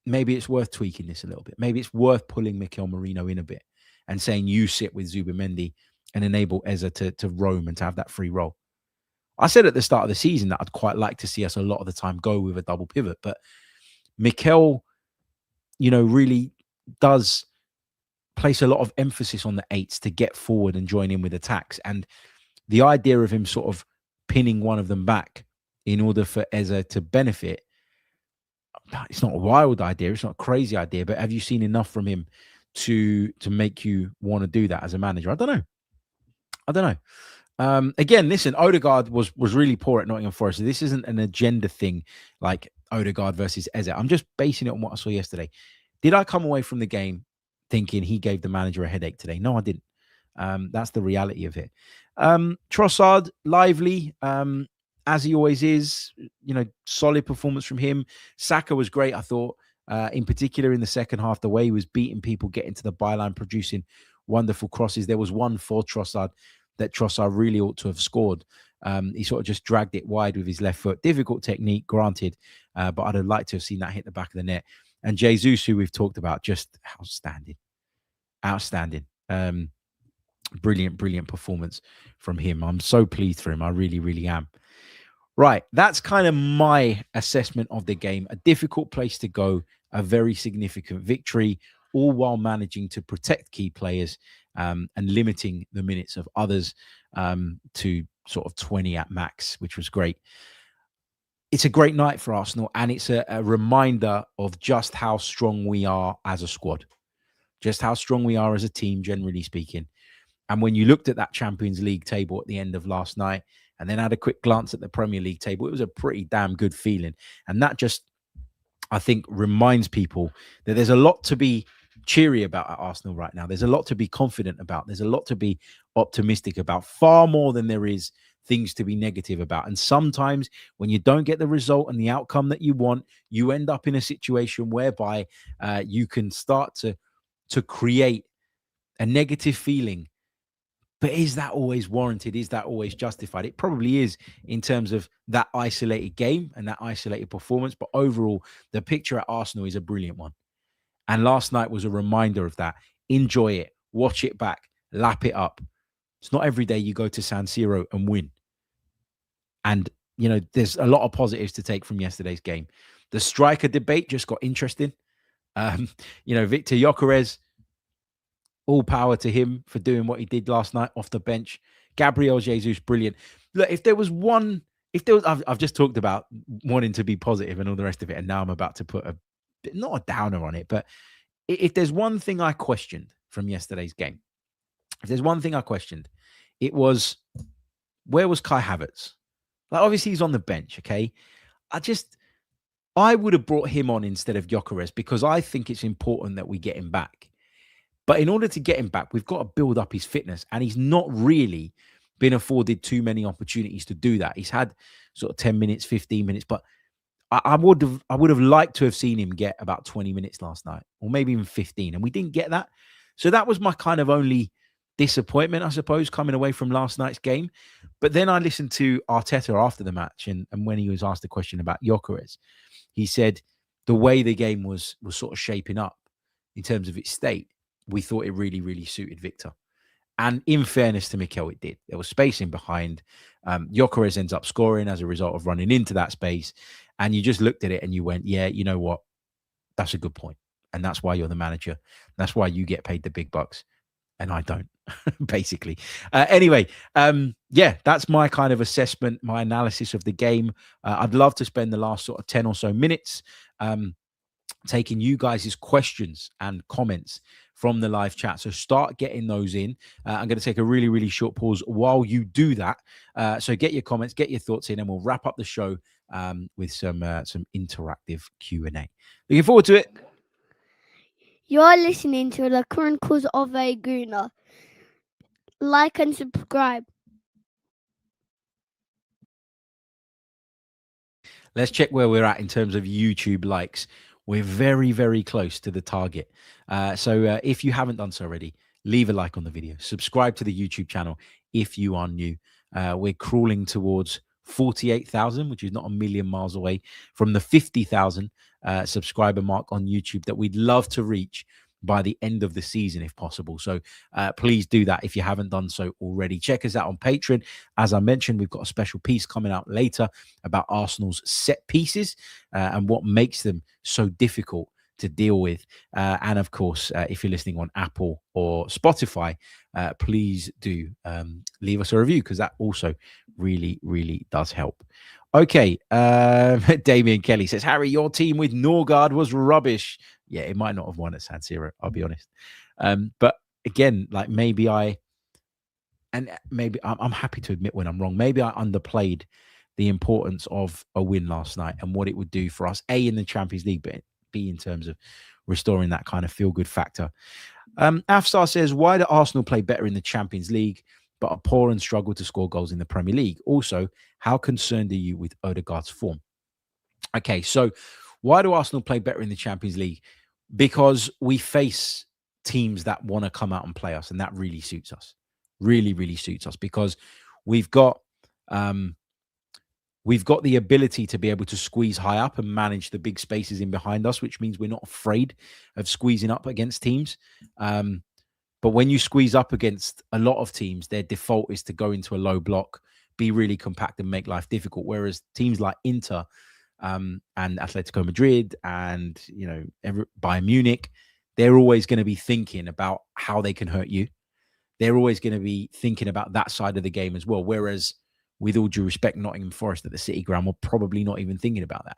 Maybe it's worth tweaking this a little bit. Maybe it's worth pulling Mikel Merino in a bit and saying you sit with Zubimendi and enable Eze to roam and to have that free role. I said at the start of the season that I'd quite like to see us a lot of the time go with a double pivot, but Mikel, really does place a lot of emphasis on the eights to get forward and join in with attacks. And the idea of him sort of pinning one of them back in order for Eze to benefit, it's not a wild idea. It's not a crazy idea, but have you seen enough from him to make you want to do that as a manager? I don't know. Again, listen, Odegaard was really poor at Nottingham Forest. So this isn't an agenda thing like Odegaard versus Eze. I'm just basing it on what I saw yesterday. Did I come away from the game thinking he gave the manager a headache today? No, I didn't. That's the reality of it. Trossard, lively, as he always is. Solid performance from him. Saka was great, I thought, in particular in the second half, the way he was beating people, getting to the byline, producing wonderful crosses. There was one for Trossard that Trossard really ought to have scored. He sort of just dragged it wide with his left foot. Difficult technique, granted, but I'd have liked to have seen that hit the back of the net. And Jesus, who we've talked about, just outstanding. Brilliant performance from him. I'm so pleased for him. I really, really am. Right, that's kind of my assessment of the game. A difficult place to go, a very significant victory, all while managing to protect key players and limiting the minutes of others to sort of 20 at max, which was great. It's a great night for Arsenal, and it's a reminder of just how strong we are as a squad, just how strong we are as a team, generally speaking. And when you looked at that Champions League table at the end of last night and then had a quick glance at the Premier League table, it was a pretty damn good feeling. And that just, I think, reminds people that there's a lot to be cheery about at Arsenal right now. There's a lot to be confident about. There's a lot to be optimistic about, far more than there is things to be negative about. And sometimes when you don't get the result and the outcome that you want, you end up in a situation whereby you can start to create a negative feeling. But is that always warranted? Is that always justified? It probably is in terms of that isolated game and that isolated performance. But overall, the picture at Arsenal is a brilliant one. And last night was a reminder of that. Enjoy it. Watch it back. Lap it up. It's not every day you go to San Siro and win. And, there's a lot of positives to take from yesterday's game. The striker debate just got interesting. Viktor Gyokeres, all power to him for doing what he did last night off the bench. Gabriel Jesus, brilliant. Look, I've just talked about wanting to be positive and all the rest of it, and now I'm about to put not a downer on it, but if there's one thing I questioned from yesterday's game, it was, where was Kai Havertz? Like, obviously he's on the bench, okay? I would have brought him on instead of Gyökeres because I think it's important that we get him back. But in order to get him back, we've got to build up his fitness. And he's not really been afforded too many opportunities to do that. He's had sort of 10 minutes, 15 minutes. But I would have liked to have seen him get about 20 minutes last night, or maybe even 15. And we didn't get that. So that was my kind of only disappointment, I suppose, coming away from last night's game. But then I listened to Arteta after the match. And when he was asked a question about Gyökeres, he said the way the game was sort of shaping up in terms of its state, we thought it really, really suited Victor. And in fairness to Mikel, it did. There was spacing behind. Gyökeres ends up scoring as a result of running into that space. And you just looked at it and you went, yeah, you know what? That's a good point. And that's why you're the manager. That's why you get paid the big bucks. And I don't, basically. Anyway, that's my kind of assessment, my analysis of the game. I'd love to spend the last sort of 10 or so minutes taking you guys' questions and comments from the live chat. So start getting those in. I'm going to take a really, really short pause while you do that. So get your comments, get your thoughts in, and we'll wrap up the show with some interactive Q&A. Looking forward to it. You're listening to the Chronicles of a Gooner. Like and subscribe. Let's check where we're at in terms of YouTube likes. We're very, very close to the target. So if you haven't done so already, leave a like on the video. Subscribe to the YouTube channel if you are new. We're crawling towards 48,000, which is not a million miles away from the 50,000 subscriber mark on YouTube that we'd love to reach by the end of the season, if possible. So please do that if you haven't done so already. Check us out on Patreon. As I mentioned, we've got a special piece coming out later about Arsenal's set pieces and what makes them so difficult to deal with. And of course, if you're listening on Apple or Spotify, please do leave us a review, because that also really, really does help. Okay, Damien Kelly says, Harry, your team with Norgard was rubbish. Yeah, it might not have won at San Siro, I'll be honest. But again, like maybe I'm happy to admit when I'm wrong. Maybe I underplayed the importance of a win last night and what it would do for us, A, in the Champions League, but B, in terms of restoring that kind of feel-good factor. Afsar says, why do Arsenal play better in the Champions League but are poor and struggle to score goals in the Premier League? Also, how concerned are you with Odegaard's form? Okay, so why do Arsenal play better in the Champions League? Because we face teams that want to come out and play us, and that really suits us. Really, really suits us, because we've got the ability to be able to squeeze high up and manage the big spaces in behind us, which means we're not afraid of squeezing up against teams. But when you squeeze up against a lot of teams, their default is to go into a low block, be really compact and make life difficult. Whereas teams like Inter and Atletico Madrid and, Bayern Munich, they're always going to be thinking about how they can hurt you. They're always going to be thinking about that side of the game as well. Whereas, with all due respect, Nottingham Forest at the City Ground were probably not even thinking about that.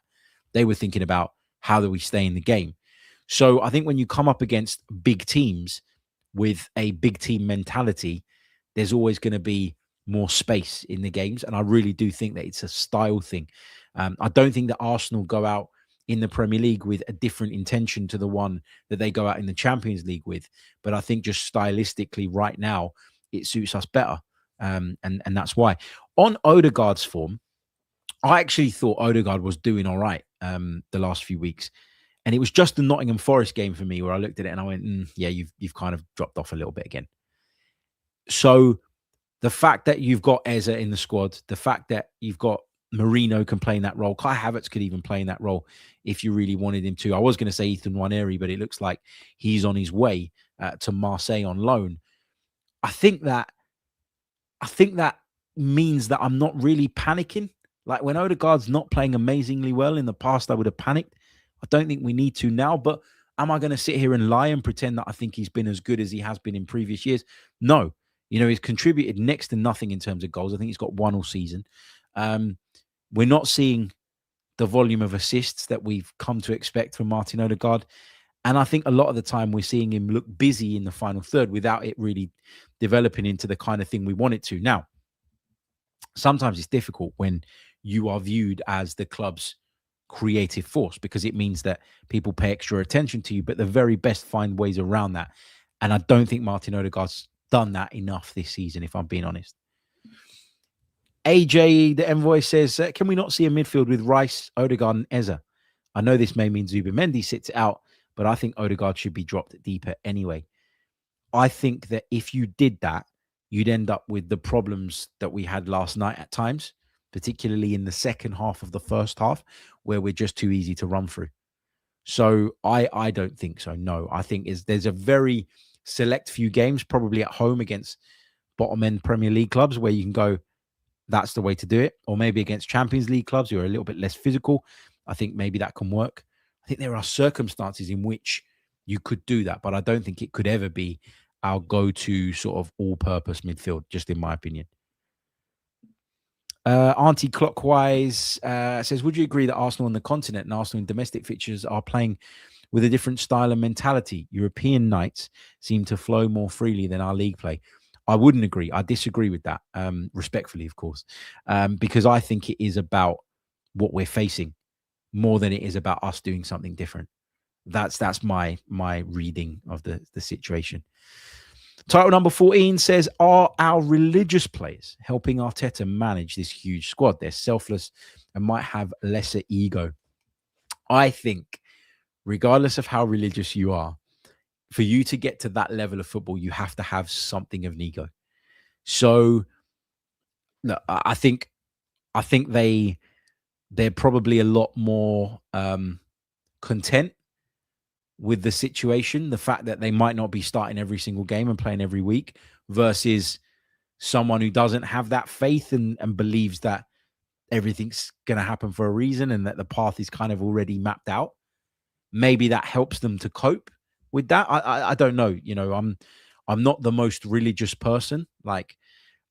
They were thinking about how do we stay in the game. So I think when you come up against big teams with a big team mentality, there's always going to be more space in the games. And I really do think that it's a style thing. I don't think that Arsenal go out in the Premier League with a different intention to the one that they go out in the Champions League with. But I think just stylistically right now, it suits us better. And that's why. On Odegaard's form, I actually thought Odegaard was doing all right the last few weeks. And it was just the Nottingham Forest game for me where I looked at it and I went, yeah, you've kind of dropped off a little bit again. So the fact that you've got Eze in the squad, the fact that you've got Marino can play in that role, Kai Havertz could even play in that role if you really wanted him to. I was going to say Ethan Nwaneri, but it looks like he's on his way to Marseille on loan. I think that means that I'm not really panicking. Like when Odegaard's not playing amazingly well, in the past I would have panicked. I don't think we need to now, but am I going to sit here and lie and pretend that I think he's been as good as he has been in previous years? No. He's contributed next to nothing in terms of goals. I think he's got one all season. We're not seeing the volume of assists that we've come to expect from Martin Odegaard. And I think a lot of the time we're seeing him look busy in the final third without it really developing into the kind of thing we want it to. Now, sometimes it's difficult when you are viewed as the club's creative force, because it means that people pay extra attention to you, but the very best find ways around that. And I don't think Martin Odegaard's done that enough this season, if I'm being honest. AJ, the envoy, says, can we not see a midfield with Rice, Odegaard and Eze? I know this may mean Zubimendi sits it out, but I think Odegaard should be dropped deeper anyway. I think that if you did that, you'd end up with the problems that we had last night at times, particularly in the second half of the first half, where we're just too easy to run through. So I don't think so. No, I think there's a very select few games, probably at home against bottom end Premier League clubs, where you can go, that's the way to do it. Or maybe against Champions League clubs who are a little bit less physical. I think maybe that can work. I think there are circumstances in which you could do that, but I don't think it could ever be our go-to sort of all-purpose midfield, just in my opinion. Auntie Clockwise says, would you agree that Arsenal on the continent and Arsenal in domestic fixtures are playing with a different style and mentality. European nights seem to flow more freely than our league play. I wouldn't agree. I disagree with that, respectfully, of course, because I think it is about what we're facing more than it is about us doing something different. That's my reading of the situation. Title number 14 says, are our religious players helping Arteta manage this huge squad? They're selfless and might have lesser ego. I think, regardless of how religious you are, for you to get to that level of football, you have to have something of an ego. So, no, I think they're probably a lot more content with the situation, the fact that they might not be starting every single game and playing every week, versus someone who doesn't have that faith and believes that everything's going to happen for a reason and that the path is kind of already mapped out. Maybe that helps them to cope with that. I don't know. You know, I'm not the most religious person. Like,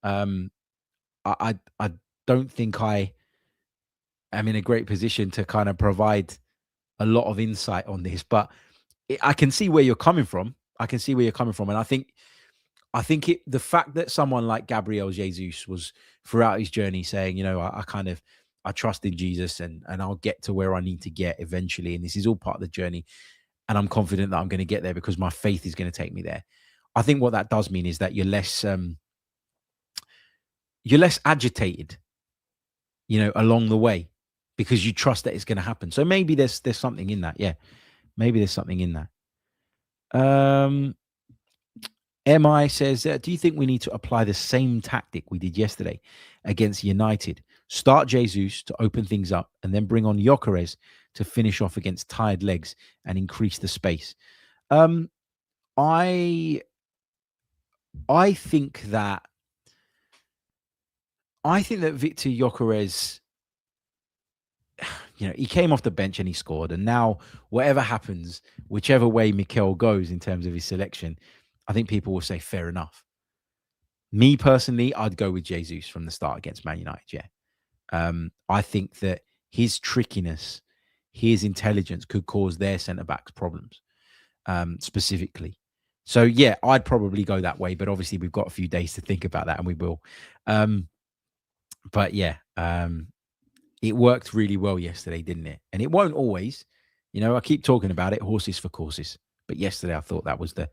I don't think I am in a great position to kind of provide a lot of insight on this, but I can see where you're coming from. And I think the fact that someone like Gabriel Jesus was throughout his journey saying, you know, I trust in Jesus and I'll get to where I need to get eventually. And this is all part of the journey. And I'm confident that I'm going to get there because my faith is going to take me there. I think what that does mean is that you're less agitated, you know, along the way, because you trust that it's going to happen. So maybe there's something in that. Yeah. Maybe there's something in that. MI says, do you think we need to apply the same tactic we did yesterday against United? Start Jesus to open things up and then bring on Gyökeres to finish off against tired legs and increase the space. I think that Viktor Gyokeres, you know, he came off the bench and he scored. And now whatever happens, whichever way Mikel goes in terms of his selection, I think people will say fair enough. Me personally, I'd go with Jesus from the start against Man United. Yeah. I think that his trickiness, his intelligence could cause their centre-backs problems, specifically. So, yeah, I'd probably go that way. But obviously, we've got a few days to think about that, and we will. But, yeah, it worked really well yesterday, didn't it? And it won't always. You know, I keep talking about it, horses for courses. But yesterday, I thought that was the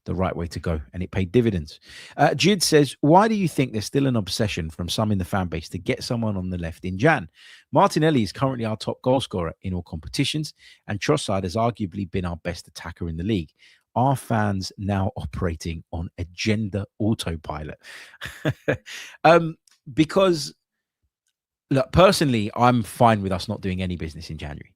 right way to go, and it paid dividends. Jid says, why do you think there's still an obsession from some in the fan base to get someone on the left in Jan? Martinelli is currently our top goal scorer in all competitions, and Trossard has arguably been our best attacker in the league. Are fans now operating on agenda autopilot? Because, look, personally, I'm fine with us not doing any business in January,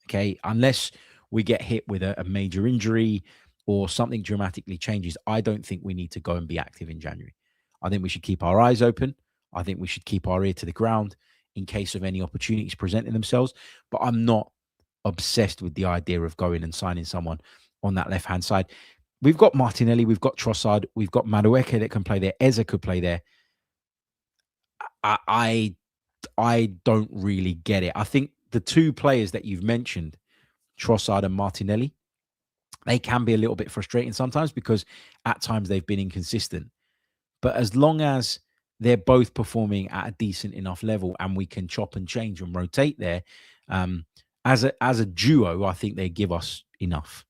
okay? Unless we get hit with a major injury or something dramatically changes, I don't think we need to go and be active in January. I think we should keep our eyes open. I think we should keep our ear to the ground in case of any opportunities presenting themselves. But I'm not obsessed with the idea of going and signing someone on that left-hand side. We've got Martinelli, we've got Trossard, we've got Madueke that can play there. Eze could play there. I don't really get it. I think the two players that you've mentioned, Trossard and Martinelli, they can be a little bit frustrating sometimes because at times they've been inconsistent. But as long as they're both performing at a decent enough level and we can chop and change and rotate there, as a duo, I think they give us enough.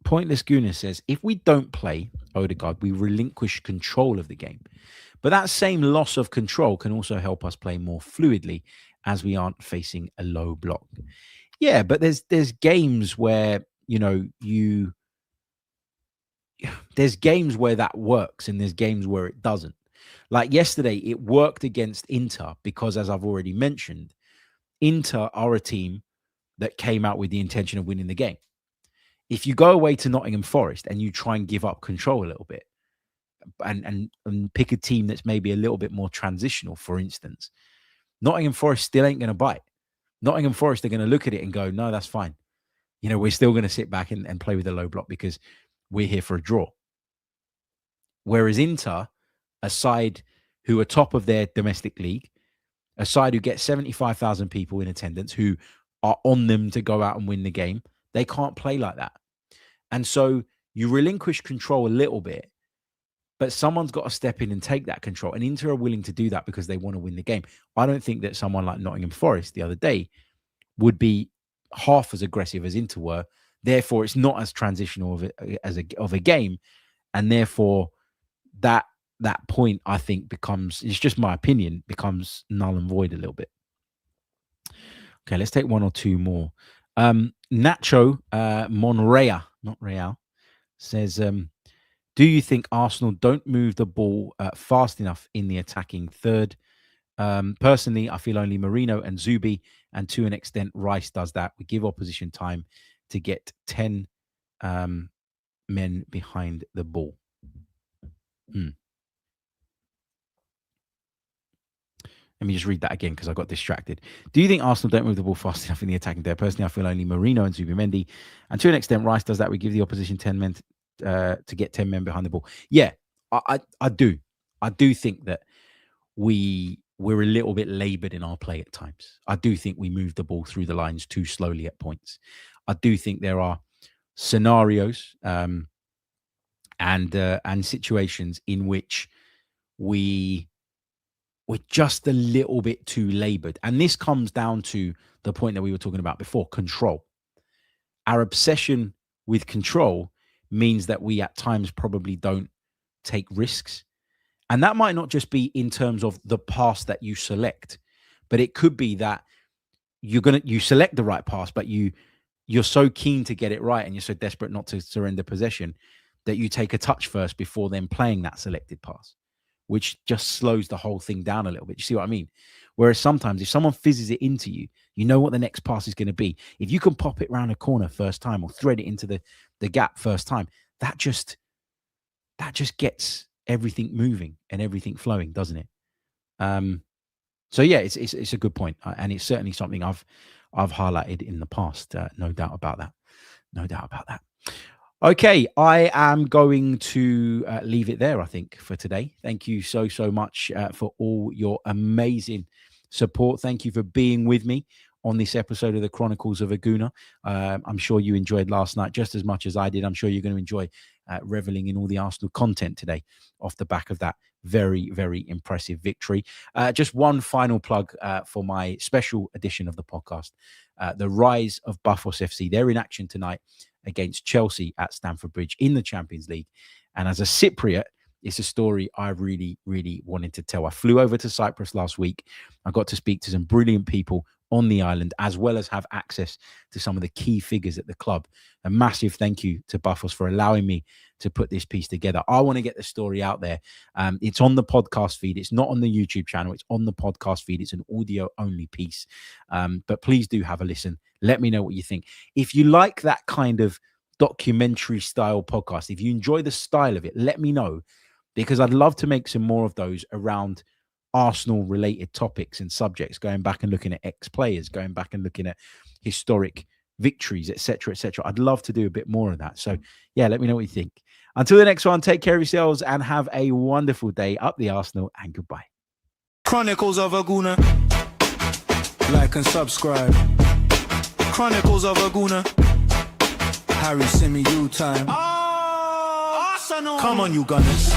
Pointless Gooner says, if we don't play Odegaard, we relinquish control of the game. But that same loss of control can also help us play more fluidly as we aren't facing a low block. Yeah, but there's games where, you know, there's games where that works and there's games where it doesn't. Like yesterday, it worked against Inter because, as I've already mentioned, Inter are a team that came out with the intention of winning the game. If you go away to Nottingham Forest and you try and give up control a little bit and pick a team that's maybe a little bit more transitional, for instance, Nottingham Forest still ain't going to bite. Nottingham Forest are going to look at it and go, no, that's fine. You know, we're still going to sit back and play with a low block because we're here for a draw. Whereas Inter, a side who are top of their domestic league, a side who gets 75,000 people in attendance who are on them to go out and win the game. They can't play like that. And so you relinquish control a little bit, but someone's got to step in and take that control. And Inter are willing to do that because they want to win the game. I don't think that someone like Nottingham Forest the other day would be half as aggressive as Inter were. Therefore, it's not as transitional of a game. And therefore, that point, I think, becomes, it's just my opinion, becomes null and void a little bit. Okay, let's take one or two more. Nacho Monrea, not Real, says, do you think Arsenal don't move the ball fast enough in the attacking third? Personally, I feel only Marino and Zubi, and to an extent, Rice does that. We give opposition time to get 10 men behind the ball. Let me just read that again because I got distracted. Do you think Arsenal don't move the ball fast enough in the attacking third? Personally, I feel only Marino and Zubimendi, and to an extent, Rice does that. We give the opposition 10 men to get 10 men behind the ball. Yeah, I do. I do think that we're a little bit laboured in our play at times. I do think we move the ball through the lines too slowly at points. I do think there are scenarios and situations in which we're just a little bit too laboured. And this comes down to the point that we were talking about before, control. Our obsession with control means that we at times probably don't take risks. And that might not just be in terms of the pass that you select, but it could be that you select the right pass, but you're so keen to get it right and you're so desperate not to surrender possession that you take a touch first before then playing that selected pass, which just slows the whole thing down a little bit. You see what I mean? Whereas sometimes if someone fizzes it into you, you know what the next pass is going to be. If you can pop it round a corner first time or thread it into the gap first time, that just gets everything moving and everything flowing, doesn't it? So yeah, it's a good point, and it's certainly something I've highlighted in the past. No doubt about that. No doubt about that. Okay, I am going to leave it there, I think, for today. Thank you so much for all your amazing support. Thank you for being with me on this episode of the Chronicles of a Gooner. I'm sure you enjoyed last night just as much as I did. I'm sure you're going to enjoy reveling in all the Arsenal content today off the back of that very, very impressive victory. Just one final plug for my special edition of the podcast, The Rise of Pafos FC. They're in action tonight against Chelsea at Stamford Bridge in the Champions League. And as a Cypriot, it's a story I really, really wanted to tell. I flew over to Cyprus last week. I got to speak to some brilliant people on the island, as well as have access to some of the key figures at the club. A massive thank you to Pafos for allowing me to put this piece together. I want to get the story out there. It's on the podcast feed. It's not on the YouTube channel. It's on the podcast feed. It's an audio only piece. But please do have a listen. Let me know what you think. If you like that kind of documentary style podcast, if you enjoy the style of it, let me know, because I'd love to make some more of those around Arsenal related topics and subjects, going back and looking at ex-players, going back and looking at historic victories, etc., etc. I'd love to do a bit more of that. So yeah, let me know what you think. Until the next one, take care of yourselves and have a wonderful day. Up the Arsenal, and goodbye. Chronicles of a Gooner. Like and subscribe. Chronicles of a Gooner. Harry Symeou time. Arsenal. Come on, you Gunners.